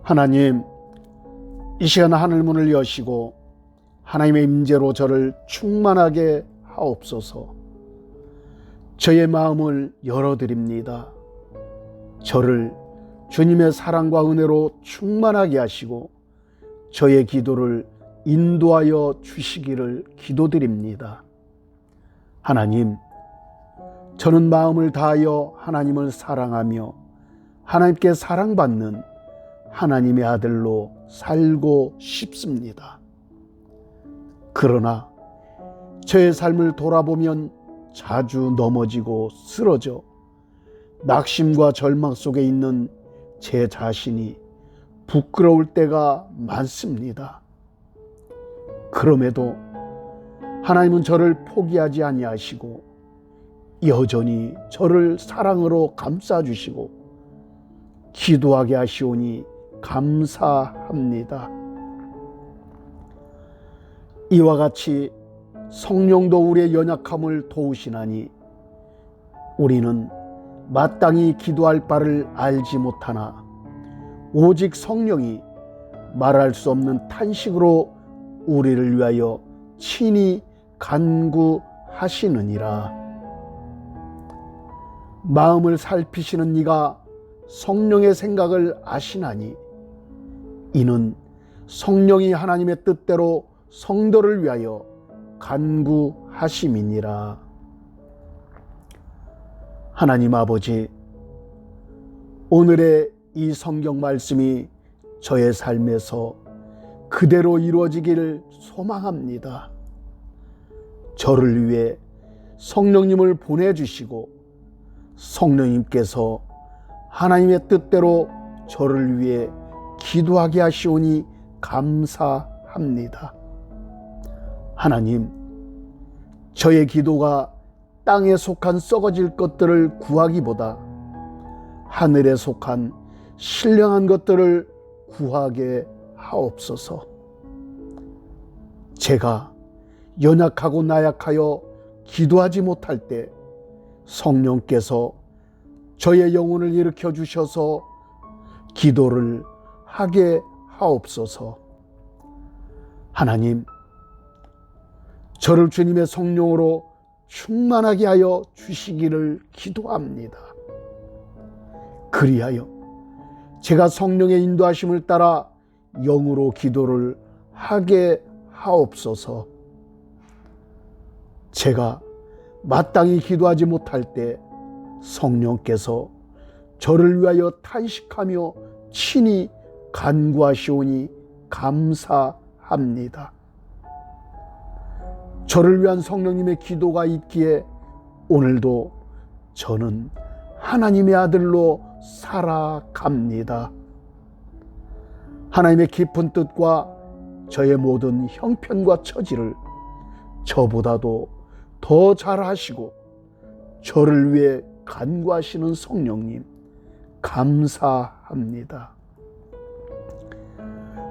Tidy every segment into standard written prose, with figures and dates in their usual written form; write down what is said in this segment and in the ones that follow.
하나님, 이 시간 하늘문을 여시고 하나님의 임재로 저를 충만하게 하옵소서. 저의 마음을 열어드립니다. 저를 주님의 사랑과 은혜로 충만하게 하시고 저의 기도를 인도하여 주시기를 기도드립니다. 하나님, 저는 마음을 다하여 하나님을 사랑하며 하나님께 사랑받는 하나님의 아들로 살고 싶습니다. 그러나 저의 삶을 돌아보면 자주 넘어지고 쓰러져 낙심과 절망 속에 있는 제 자신이 부끄러울 때가 많습니다. 그럼에도 하나님은 저를 포기하지 아니하시고 여전히 저를 사랑으로 감싸주시고 기도하게 하시오니 감사합니다. 이와 같이 성령도 우리의 연약함을 도우시나니 우리는 마땅히 기도할 바를 알지 못하나 오직 성령이 말할 수 없는 탄식으로 우리를 위하여 친히 간구하시느니라. 마음을 살피시는 이가 성령의 생각을 아시나니 이는 성령이 하나님의 뜻대로 성도를 위하여 간구하심이니라. 하나님 아버지, 오늘의 이 성경 말씀이 저의 삶에서 그대로 이루어지기를 소망합니다. 저를 위해 성령님을 보내주시고 성령님께서 하나님의 뜻대로 저를 위해 기도하게 하시오니 감사합니다. 하나님, 저의 기도가 땅에 속한 썩어질 것들을 구하기보다 하늘에 속한 신령한 것들을 구하게 하옵소서. 제가 연약하고 나약하여 기도하지 못할 때 성령께서 저의 영혼을 일으켜 주셔서 기도를 하게 하옵소서. 하나님, 저를 주님의 성령으로 충만하게 하여 주시기를 기도합니다. 그리하여 제가 성령의 인도하심을 따라 영으로 기도를 하게 하옵소서. 제가 마땅히 기도하지 못할 때 성령께서 저를 위하여 탄식하며 친히 간구하시오니 감사합니다. 저를 위한 성령님의 기도가 있기에 오늘도 저는 하나님의 아들로 살아갑니다. 하나님의 깊은 뜻과 저의 모든 형편과 처지를 저보다도 더 잘하시고 저를 위해 간구하시는 성령님, 감사합니다.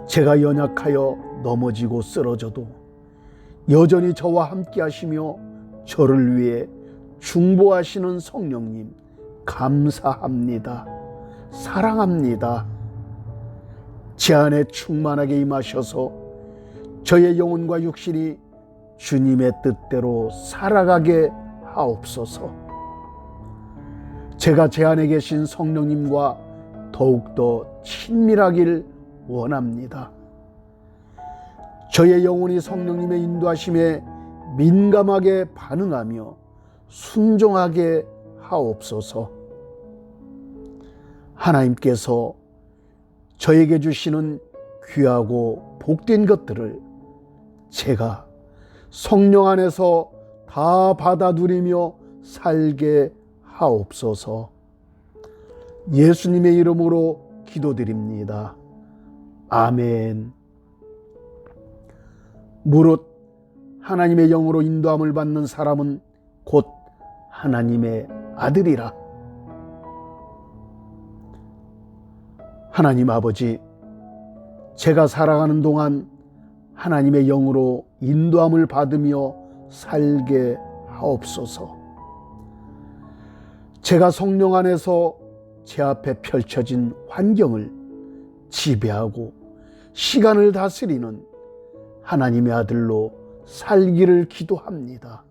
제가 연약하여 넘어지고 쓰러져도 여전히 저와 함께 하시며 저를 위해 중보하시는 성령님, 감사합니다. 사랑합니다. 제 안에 충만하게 임하셔서 저의 영혼과 육신이 주님의 뜻대로 살아가게 하옵소서. 제가 제 안에 계신 성령님과 더욱더 친밀하길 원합니다. 저의 영혼이 성령님의 인도하심에 민감하게 반응하며 순종하게 하옵소서. 하나님께서 저에게 주시는 귀하고 복된 것들을 제가 성령 안에서 다 받아 누리며 살게 하옵소서. 예수님의 이름으로 기도드립니다. 아멘. 무릇 하나님의 영으로 인도함을 받는 사람은 곧 하나님의 아들이라. 하나님 아버지, 제가 살아가는 동안 하나님의 영으로 인도함을 받으며 살게 하옵소서. 제가 성령 안에서 제 앞에 펼쳐진 환경을 지배하고 시간을 다스리는 하나님의 아들로 살기를 기도합니다.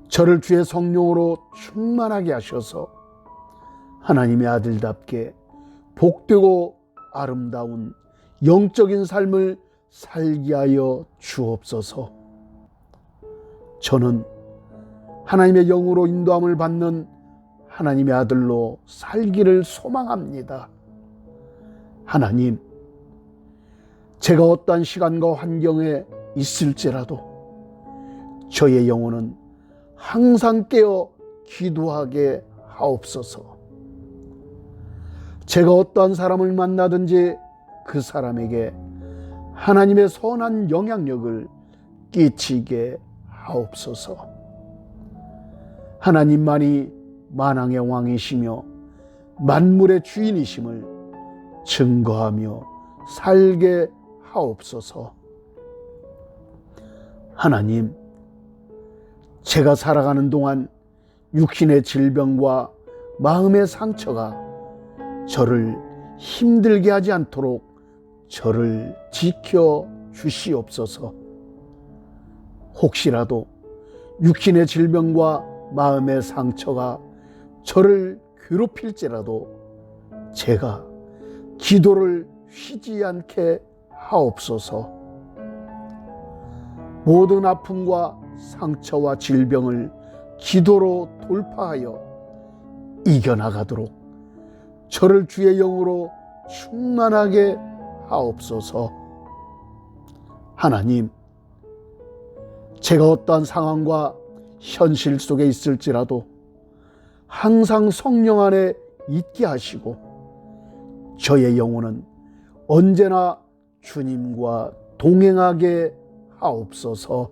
저를 주의 성령으로 충만하게 하셔서 하나님의 아들답게 복되고 아름다운 영적인 삶을 살게 하여 주옵소서. 저는 하나님의 영으로 인도함을 받는 하나님의 아들로 살기를 소망합니다. 하나님, 제가 어떠한 시간과 환경에 있을지라도 저의 영혼은 항상 깨어 기도하게 하옵소서. 제가 어떠한 사람을 만나든지 그 사람에게 하나님의 선한 영향력을 끼치게 하옵소서. 하나님만이 만왕의 왕이시며 만물의 주인이심을 증거하며 살게 하옵소서. 하나님, 제가 살아가는 동안 육신의 질병과 마음의 상처가 저를 힘들게 하지 않도록 저를 지켜 주시옵소서. 혹시라도 육신의 질병과 마음의 상처가 저를 괴롭힐지라도 제가 기도를 쉬지 않게 하옵소서. 모든 아픔과 상처와 질병을 기도로 돌파하여 이겨나가도록 저를 주의 영으로 충만하게 하옵소서. 하나님, 제가 어떠한 상황과 현실 속에 있을지라도 항상 성령 안에 있게 하시고 저의 영혼은 언제나 주님과 동행하게 하옵소서.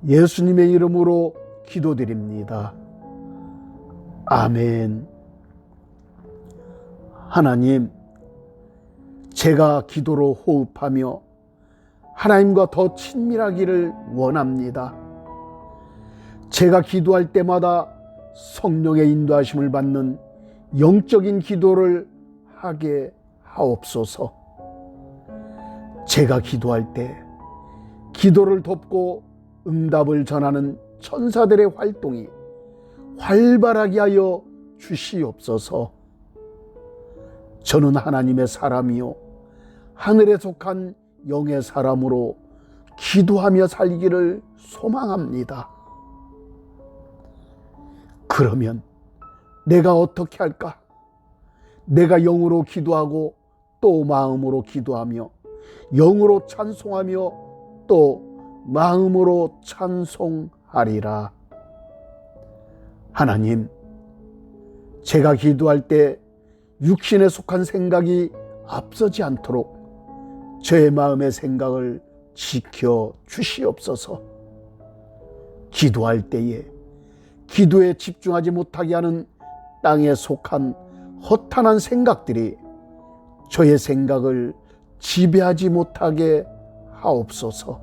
예수님의 이름으로 기도드립니다. 아멘. 하나님, 제가 기도로 호흡하며 하나님과 더 친밀하기를 원합니다. 제가 기도할 때마다 성령의 인도하심을 받는 영적인 기도를 하게 하옵소서. 제가 기도할 때 기도를 돕고 응답을 전하는 천사들의 활동이 활발하게 하여 주시옵소서. 저는 하나님의 사람이요 하늘에 속한 영의 사람으로 기도하며 살기를 소망합니다. 그러면 내가 어떻게 할까? 내가 영으로 기도하고 또 마음으로 기도하며 영으로 찬송하며 또 마음으로 찬송하리라. 하나님, 제가 기도할 때 육신에 속한 생각이 앞서지 않도록 저의 마음의 생각을 지켜 주시옵소서. 기도할 때에 기도에 집중하지 못하게 하는 땅에 속한 허탄한 생각들이 저의 생각을 지배하지 못하게 하옵소서.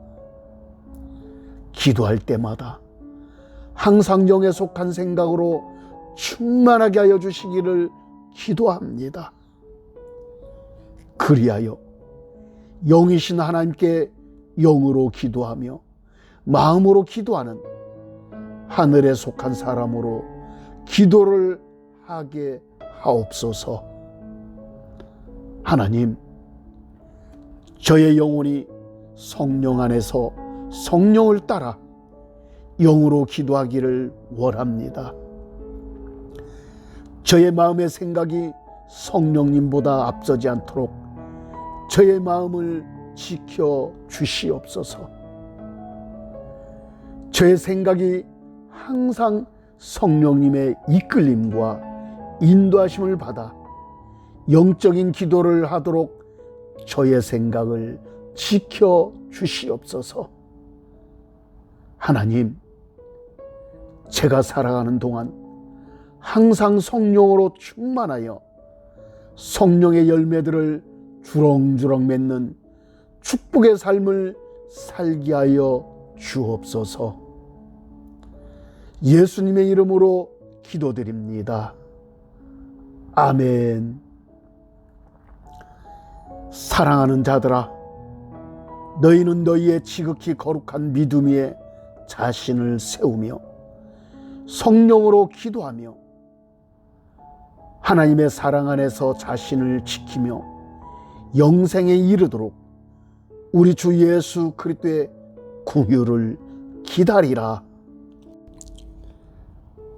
기도할 때마다 항상 영에 속한 생각으로 충만하게 하여 주시기를 기도합니다. 그리하여 영이신 하나님께 영으로 기도하며 마음으로 기도하는 하늘에 속한 사람으로 기도를 하게 하옵소서. 하나님, 저의 영혼이 성령 안에서 성령을 따라 영으로 기도하기를 원합니다. 저의 마음의 생각이 성령님보다 앞서지 않도록 저의 마음을 지켜 주시옵소서. 저의 생각이 항상 성령님의 이끌림과 인도하심을 받아 영적인 기도를 하도록 저의 생각을 지켜 주시옵소서. 하나님, 제가 살아가는 동안 항상 성령으로 충만하여 성령의 열매들을 주렁주렁 맺는 축복의 삶을 살게 하여 주옵소서. 예수님의 이름으로 기도드립니다. 아멘. 사랑하는 자들아, 너희는 너희의 지극히 거룩한 믿음 위에 자신을 세우며 성령으로 기도하며 하나님의 사랑 안에서 자신을 지키며 영생에 이르도록 우리 주 예수 그리스도의 긍휼을 기다리라.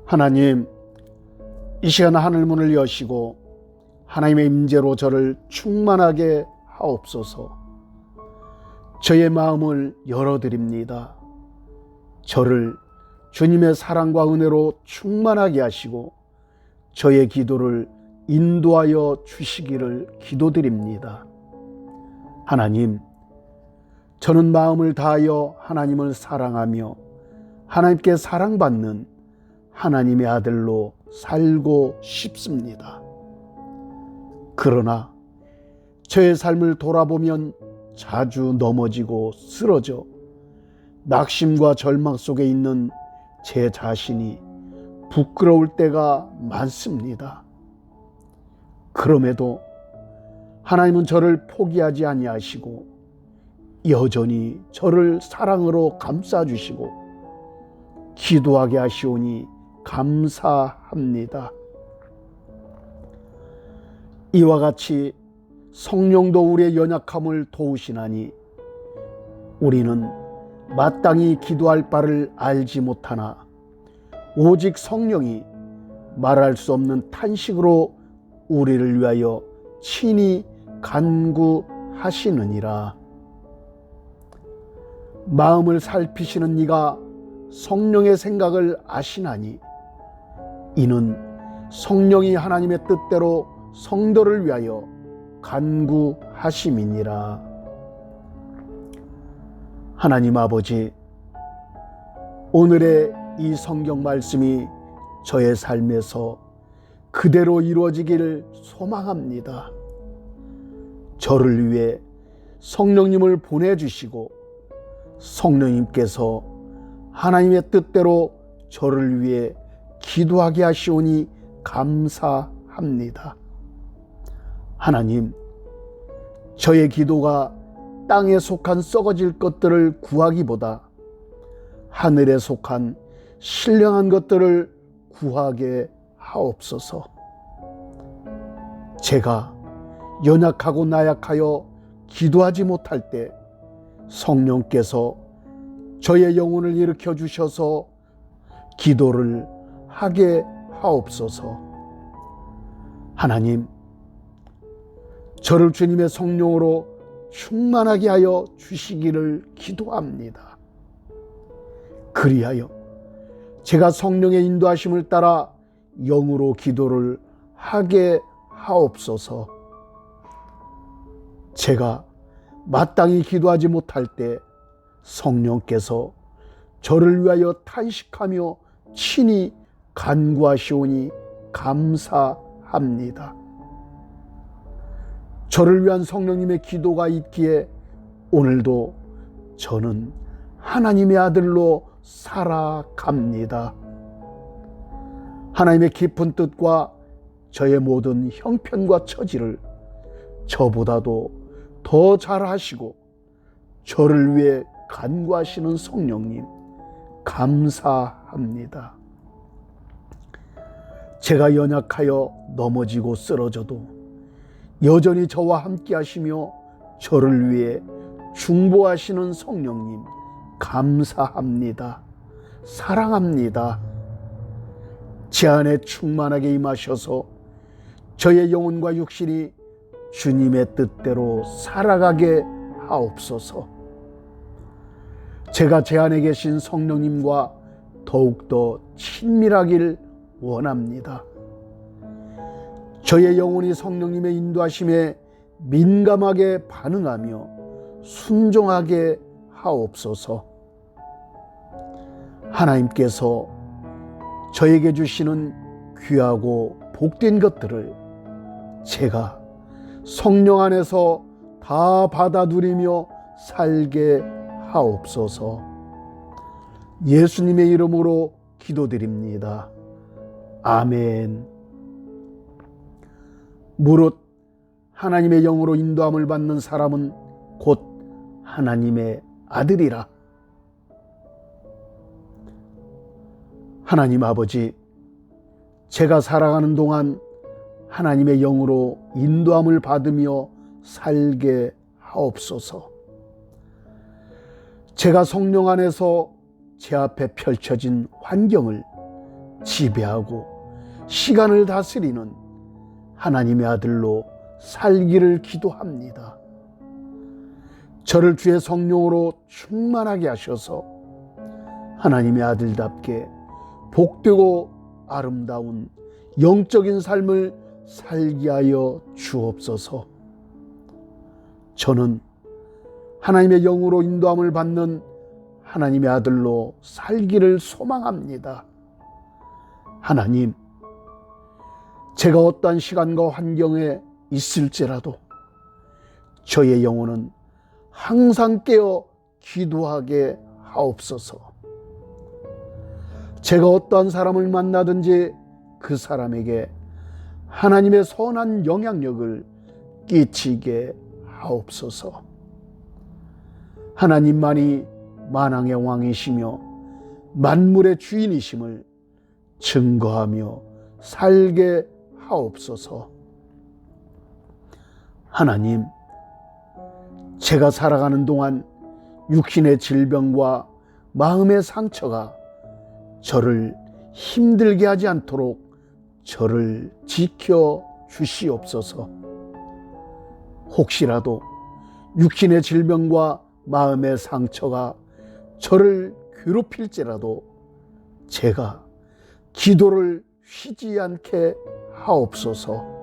하나님, 이 시간 하늘 문을 여시고 하나님의 임재로 저를 충만하게 하옵소서. 저의 마음을 열어드립니다. 저를 주님의 사랑과 은혜로 충만하게 하시고 저의 기도를 인도하여 주시기를 기도드립니다. 하나님, 저는 마음을 다하여 하나님을 사랑하며 하나님께 사랑받는 하나님의 아들로 살고 싶습니다. 그러나 저의 삶을 돌아보면 자주 넘어지고 쓰러져 낙심과 절망 속에 있는 제 자신이 부끄러울 때가 많습니다. 그럼에도 하나님은 저를 포기하지 아니하시고 여전히 저를 사랑으로 감싸주시고 기도하게 하시오니 감사합니다. 이와 같이 성령도 우리의 연약함을 도우시나니 우리는 마땅히 기도할 바를 알지 못하나 오직 성령이 말할 수 없는 탄식으로 우리를 위하여 친히 간구하시느니라. 마음을 살피시는 이가 성령의 생각을 아시나니 이는 성령이 하나님의 뜻대로 성도를 위하여 간구하심이니라. 하나님 아버지, 오늘의 이 성경 말씀이 저의 삶에서 그대로 이루어지기를 소망합니다. 저를 위해 성령님을 보내주시고 성령님께서 하나님의 뜻대로 저를 위해 기도하게 하시오니 감사합니다. 하나님, 저의 기도가 땅에 속한 썩어질 것들을 구하기보다 하늘에 속한 신령한 것들을 구하게 하옵소서. 제가 연약하고 나약하여 기도하지 못할 때 성령께서 저의 영혼을 일으켜 주셔서 기도를 하게 하옵소서. 하나님, 저를 주님의 성령으로 충만하게 하여 주시기를 기도합니다. 그리하여 제가 성령의 인도하심을 따라 영으로 기도를 하게 하옵소서. 제가 마땅히 기도하지 못할 때 성령께서 저를 위하여 탄식하며 친히 간구하시오니 감사합니다. 저를 위한 성령님의 기도가 있기에 오늘도 저는 하나님의 아들로 살아갑니다. 하나님의 깊은 뜻과 저의 모든 형편과 처지를 저보다도 더 잘하시고 저를 위해 간구하시는 성령님, 감사합니다. 제가 연약하여 넘어지고 쓰러져도 여전히 저와 함께 하시며 저를 위해 중보하시는 성령님, 감사합니다. 사랑합니다. 제 안에 충만하게 임하셔서 저의 영혼과 육신이 주님의 뜻대로 살아가게 하옵소서. 제가 제 안에 계신 성령님과 더욱더 친밀하길 원합니다. 저의 영혼이 성령님의 인도하심에 민감하게 반응하며 순종하게 하옵소서. 하나님께서 저에게 주시는 귀하고 복된 것들을 제가 성령 안에서 다 받아 누리며 살게 하옵소서. 예수님의 이름으로 기도드립니다. 아멘. 무릇 하나님의 영으로 인도함을 받는 사람은 곧 하나님의 아들이라. 하나님 아버지, 제가 살아가는 동안 하나님의 영으로 인도함을 받으며 살게 하옵소서. 제가 성령 안에서 제 앞에 펼쳐진 환경을 지배하고 시간을 다스리는 하나님의 아들로 살기를 기도합니다. 저를 주의 성령으로 충만하게 하셔서 하나님의 아들답게 복되고 아름다운 영적인 삶을 살게 하여 주옵소서. 저는 하나님의 영으로 인도함을 받는 하나님의 아들로 살기를 소망합니다. 하나님, 제가 어떠한 시간과 환경에 있을지라도 저의 영혼은 항상 깨어 기도하게 하옵소서. 제가 어떠한 사람을 만나든지 그 사람에게 하나님의 선한 영향력을 끼치게 하옵소서. 하나님만이 만왕의 왕이시며 만물의 주인이심을 증거하며 살게 하옵소서. 하나님, 제가 살아가는 동안 육신의 질병과 마음의 상처가 저를 힘들게 하지 않도록 저를 지켜 주시옵소서. 혹시라도 육신의 질병과 마음의 상처가 저를 괴롭힐지라도 제가 기도를 쉬지 않게 하옵소서.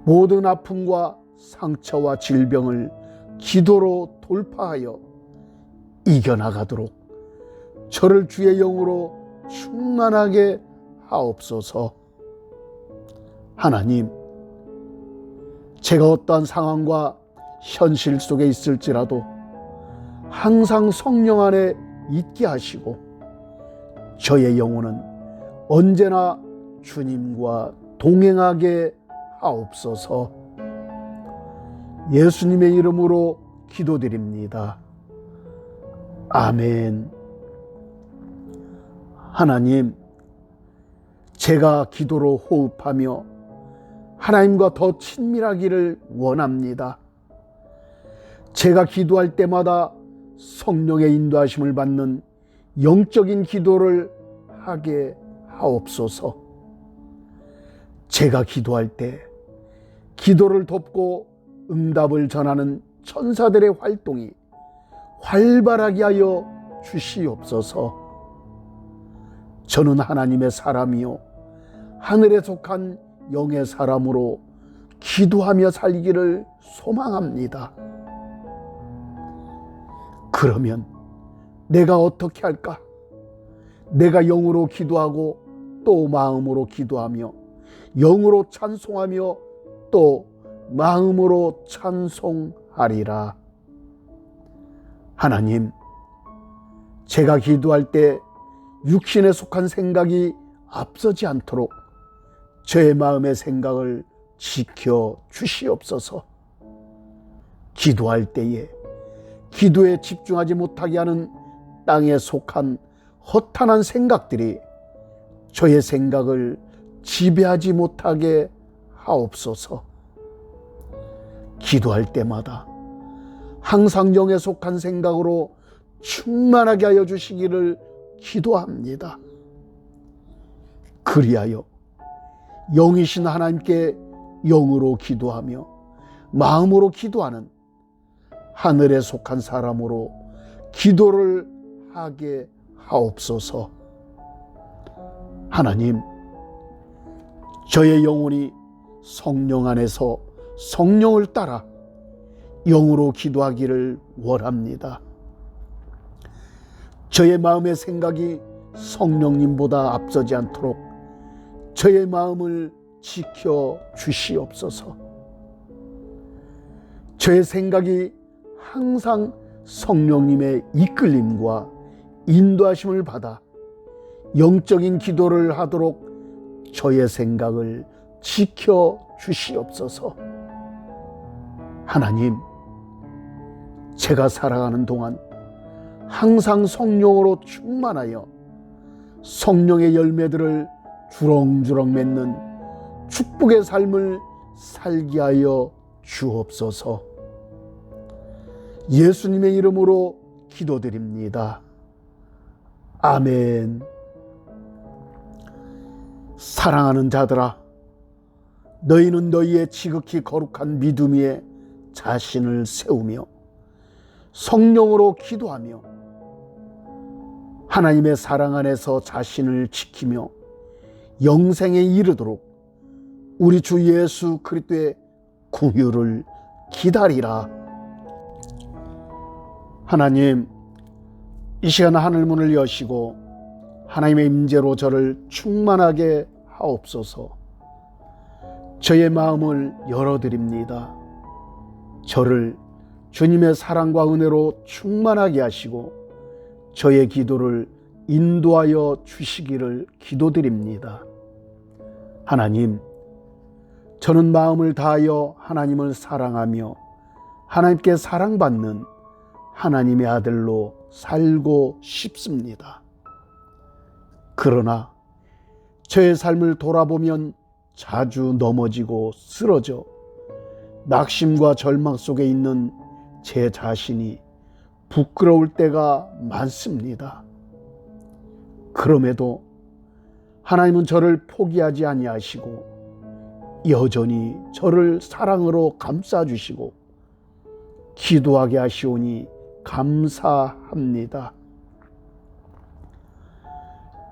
모든 아픔과 상처와 질병을 기도로 돌파하여 이겨나가도록 저를 주의 영으로 충만하게 하옵소서. 하나님, 제가 어떠한 상황과 현실 속에 있을지라도 항상 성령 안에 있게 하시고 저의 영혼은 언제나 주님과 동행하게 하옵소서. 예수님의 이름으로 기도드립니다. 아멘. 하나님, 제가 기도로 호흡하며 하나님과 더 친밀하기를 원합니다. 제가 기도할 때마다 성령의 인도하심을 받는 영적인 기도를 하게 하옵소서. 제가 기도할 때 기도를 돕고 응답을 전하는 천사들의 활동이 활발하게 하여 주시옵소서. 저는 하나님의 사람이요 하늘에 속한 영의 사람으로 기도하며 살기를 소망합니다. 그러면 내가 어떻게 할까? 내가 영으로 기도하고 또 마음으로 기도하며 영으로 찬송하며 또 마음으로 찬송하리라. 하나님, 제가 기도할 때 육신에 속한 생각이 앞서지 않도록 저의 마음의 생각을 지켜 주시옵소서. 기도할 때에 기도에 집중하지 못하게 하는 땅에 속한 허탄한 생각들이 저의 생각을 지배하지 못하게 하옵소서. 기도할 때마다 항상 영에 속한 생각으로 충만하게 하여 주시기를 기도합니다. 그리하여 영이신 하나님께 영으로 기도하며 마음으로 기도하는 하늘에 속한 사람으로 기도를 하게 하옵소서. 하나님, 저의 영혼이 성령 안에서 성령을 따라 영으로 기도하기를 원합니다. 저의 마음의 생각이 성령님보다 앞서지 않도록 저의 마음을 지켜 주시옵소서. 저의 생각이 항상 성령님의 이끌림과 인도하심을 받아 영적인 기도를 하도록 저의 생각을 지켜 주시옵소서. 하나님, 제가 살아가는 동안 항상 성령으로 충만하여 성령의 열매들을 주렁주렁 맺는 축복의 삶을 살게 하여 주옵소서. 예수님의 이름으로 기도드립니다. 아멘. 사랑하는 자들아, 너희는 너희의 지극히 거룩한 믿음 위에 자신을 세우며 성령으로 기도하며 하나님의 사랑 안에서 자신을 지키며 영생에 이르도록 우리 주 예수 그리스도의 긍휼을 기다리라. 하나님, 이 시간 하늘문을 여시고 하나님의 임재로 저를 충만하게 하옵소서. 저의 마음을 열어드립니다. 저를 주님의 사랑과 은혜로 충만하게 하시고 저의 기도를 인도하여 주시기를 기도드립니다. 하나님, 저는 마음을 다하여 하나님을 사랑하며 하나님께 사랑받는 하나님의 아들로 살고 싶습니다. 그러나 저의 삶을 돌아보면 자주 넘어지고 쓰러져 낙심과 절망 속에 있는 제 자신이 부끄러울 때가 많습니다. 그럼에도 하나님은 저를 포기하지 아니하시고 여전히 저를 사랑으로 감싸주시고 기도하게 하시오니 감사합니다.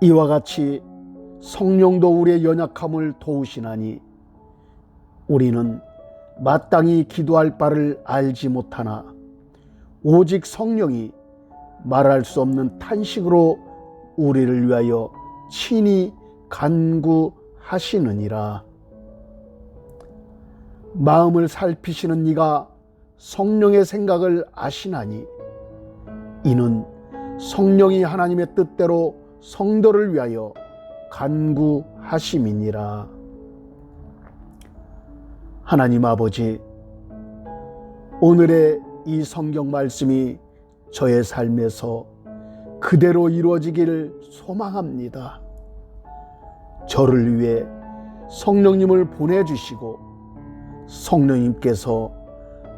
이와 같이 성령도 우리의 연약함을 도우시나니 우리는 마땅히 기도할 바를 알지 못하나 오직 성령이 말할 수 없는 탄식으로 우리를 위하여 친히 간구하시느니라. 마음을 살피시는 이가 성령의 생각을 아시나니 이는 성령이 하나님의 뜻대로 성도를 위하여 간구하심이니라. 하나님 아버지, 오늘의 이 성경 말씀이 저의 삶에서 그대로 이루어지기를 소망합니다. 저를 위해 성령님을 보내주시고 성령님께서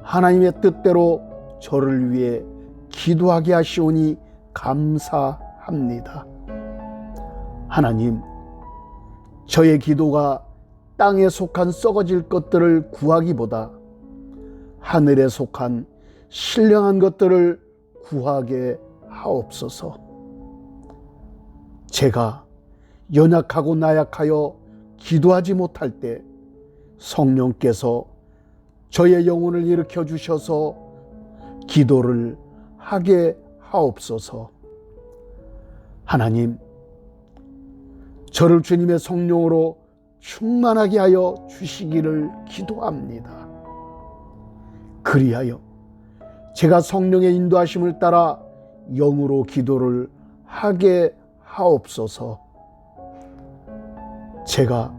하나님의 뜻대로 저를 위해 기도하게 하시오니 감사합니다. 하나님, 저의 기도가 땅에 속한 썩어질 것들을 구하기보다 하늘에 속한 신령한 것들을 구하게 하옵소서. 제가 연약하고 나약하여 기도하지 못할 때 성령께서 저의 영혼을 일으켜 주셔서 기도를 하게 하옵소서. 하나님, 저를 주님의 성령으로 충만하게 하여 주시기를 기도합니다. 그리하여 제가 성령의 인도하심을 따라 영으로 기도를 하게 하옵소서. 제가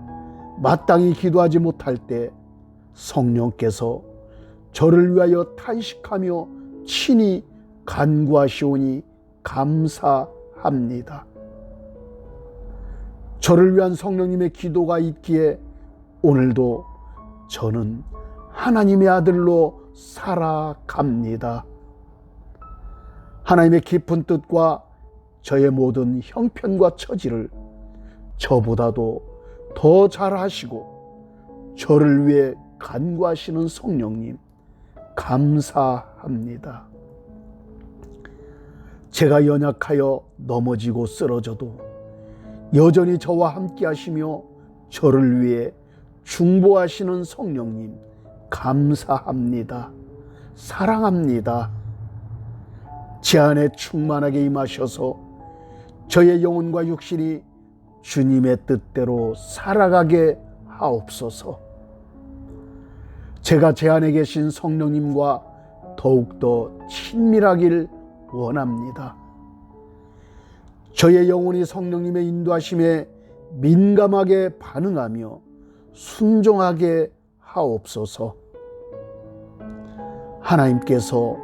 마땅히 기도하지 못할 때 성령께서 저를 위하여 탄식하며 친히 간구하시오니 감사합니다. 저를 위한 성령님의 기도가 있기에 오늘도 저는 하나님의 아들로 살아갑니다. 하나님의 깊은 뜻과 저의 모든 형편과 처지를 저보다도 더 잘하시고 저를 위해 간구하시는 성령님, 감사합니다. 제가 연약하여 넘어지고 쓰러져도 여전히 저와 함께 하시며 저를 위해 중보하시는 성령님, 감사합니다. 사랑합니다. 제 안에 충만하게 임하셔서 저의 영혼과 육신이 주님의 뜻대로 살아가게 하옵소서. 제가 제 안에 계신 성령님과 더욱더 친밀하길 원합니다. 저의 영혼이 성령님의 인도하심에 민감하게 반응하며 순종하게 하옵소서. 하나님께서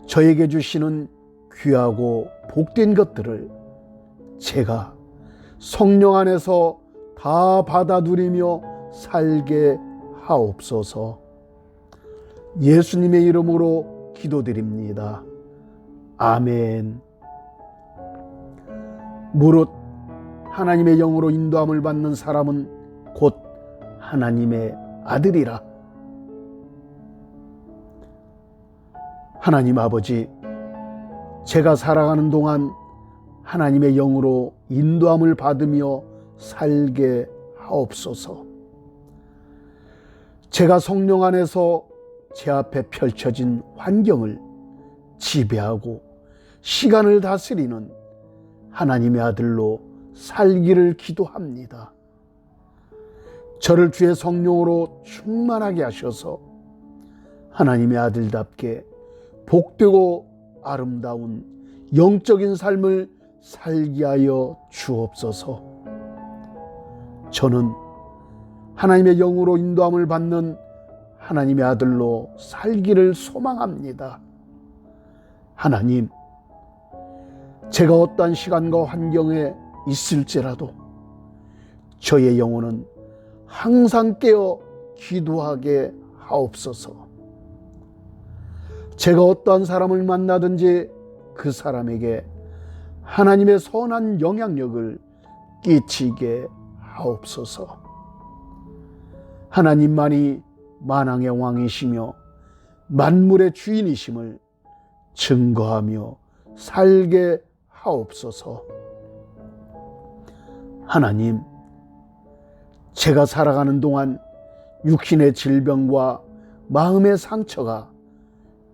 저에게 주시는 귀하고 복된 것들을 제가 성령 안에서 다 받아 누리며 살게 하옵소서. 예수님의 이름으로 기도드립니다. 아멘. 무릇 하나님의 영으로 인도함을 받는 사람은 곧 하나님의 아들이라. 하나님 아버지, 제가 살아가는 동안 하나님의 영으로 인도함을 받으며 살게 하옵소서. 제가 성령 안에서 제 앞에 펼쳐진 환경을 지배하고 시간을 다스리는 하나님의 아들로 살기를 기도합니다. 저를 주의 성령으로 충만하게 하셔서 하나님의 아들답게 복되고 아름다운 영적인 삶을 살게 하여 주옵소서. 저는 하나님의 영으로 인도함을 받는 하나님의 아들로 살기를 소망합니다. 하나님, 제가 어떠한 시간과 환경에 있을지라도 저의 영혼은 항상 깨어 기도하게 하옵소서. 제가 어떠한 사람을 만나든지 그 사람에게 하나님의 선한 영향력을 끼치게 하옵소서. 하나님만이 만왕의 왕이시며 만물의 주인이심을 증거하며 살게 하옵소서. 하나님, 제가 살아가는 동안 육신의 질병과 마음의 상처가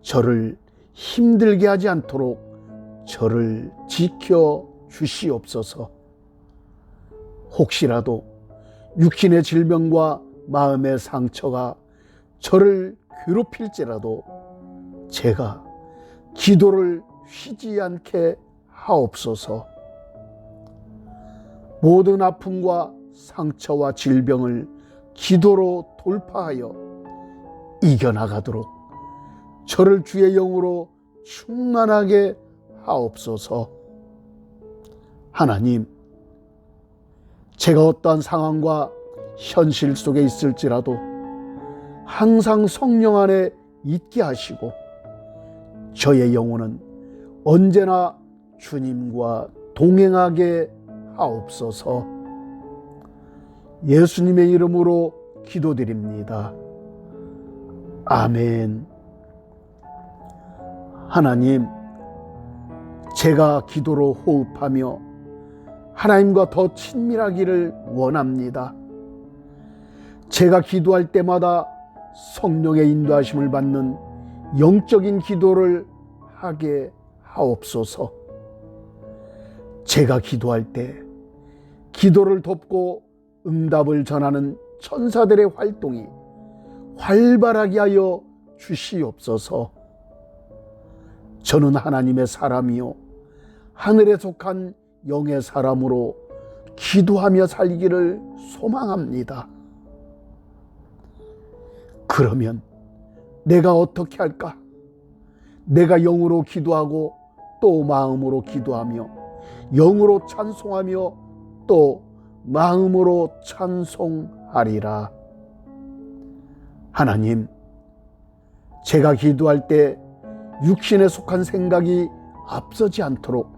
저를 힘들게 하지 않도록 저를 지켜 주시옵소서. 혹시라도 육신의 질병과 마음의 상처가 저를 괴롭힐지라도 제가 기도를 쉬지 않게 하옵소서. 모든 아픔과 상처와 질병을 기도로 돌파하여 이겨나가도록 저를 주의 영으로 충만하게 하옵소서. 하나님, 제가 어떠한 상황과 현실 속에 있을지라도 항상 성령 안에 있게 하시고 저의 영혼은 언제나 주님과 동행하게 하옵소서. 예수님의 이름으로 기도드립니다. 아멘. 하나님, 제가 기도로 호흡하며 하나님과 더 친밀하기를 원합니다. 제가 기도할 때마다 성령의 인도하심을 받는 영적인 기도를 하게 하옵소서. 제가 기도할 때 기도를 돕고 응답을 전하는 천사들의 활동이 활발하게 하여 주시옵소서. 저는 하나님의 사람이요 하늘에 속한 영의 사람으로 기도하며 살기를 소망합니다. 그러면 내가 어떻게 할까? 내가 영으로 기도하고 또 마음으로 기도하며 영으로 찬송하며 또 마음으로 찬송하리라. 하나님, 제가 기도할 때 육신에 속한 생각이 앞서지 않도록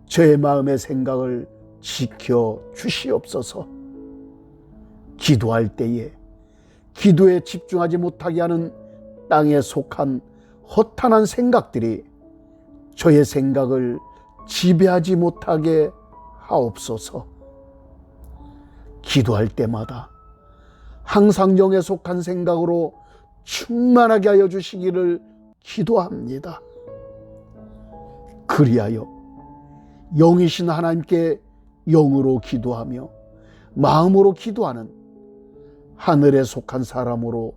저의 마음의 생각을 지켜 주시옵소서. 기도할 때에 기도에 집중하지 못하게 하는 땅에 속한 허탄한 생각들이 저의 생각을 지배하지 못하게 하옵소서. 기도할 때마다 항상 영에 속한 생각으로 충만하게 하여 주시기를 기도합니다. 그리하여 영이신 하나님께 영으로 기도하며 마음으로 기도하는 하늘에 속한 사람으로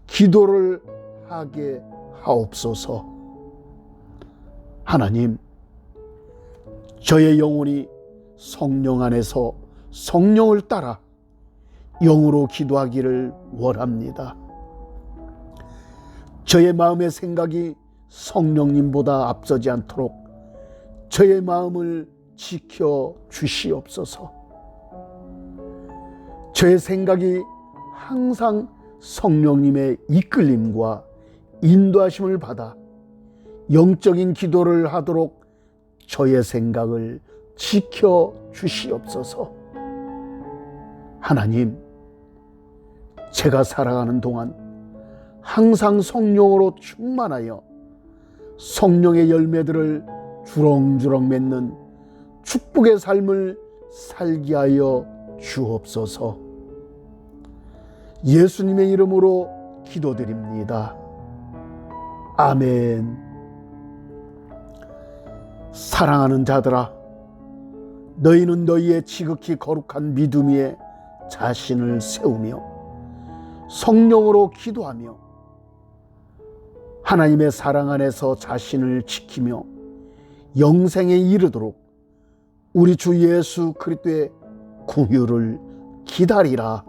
기도를 하게 하옵소서. 하나님, 저의 영혼이 성령 안에서 성령을 따라 영으로 기도하기를 원합니다. 저의 마음의 생각이 성령님보다 앞서지 않도록 저의 마음을 지켜 주시옵소서. 저의 생각이 항상 성령님의 이끌림과 인도하심을 받아 영적인 기도를 하도록 저의 생각을 지켜 주시옵소서. 하나님, 제가 살아가는 동안 항상 성령으로 충만하여 성령의 열매들을 주렁주렁 맺는 축복의 삶을 살게 하여 주옵소서. 예수님의 이름으로 기도드립니다. 아멘. 사랑하는 자들아, 너희는 너희의 지극히 거룩한 믿음 위에 자신을 세우며 성령으로 기도하며 하나님의 사랑 안에서 자신을 지키며 영생에 이르도록 우리 주 예수 그리스도의 긍휼을 기다리라.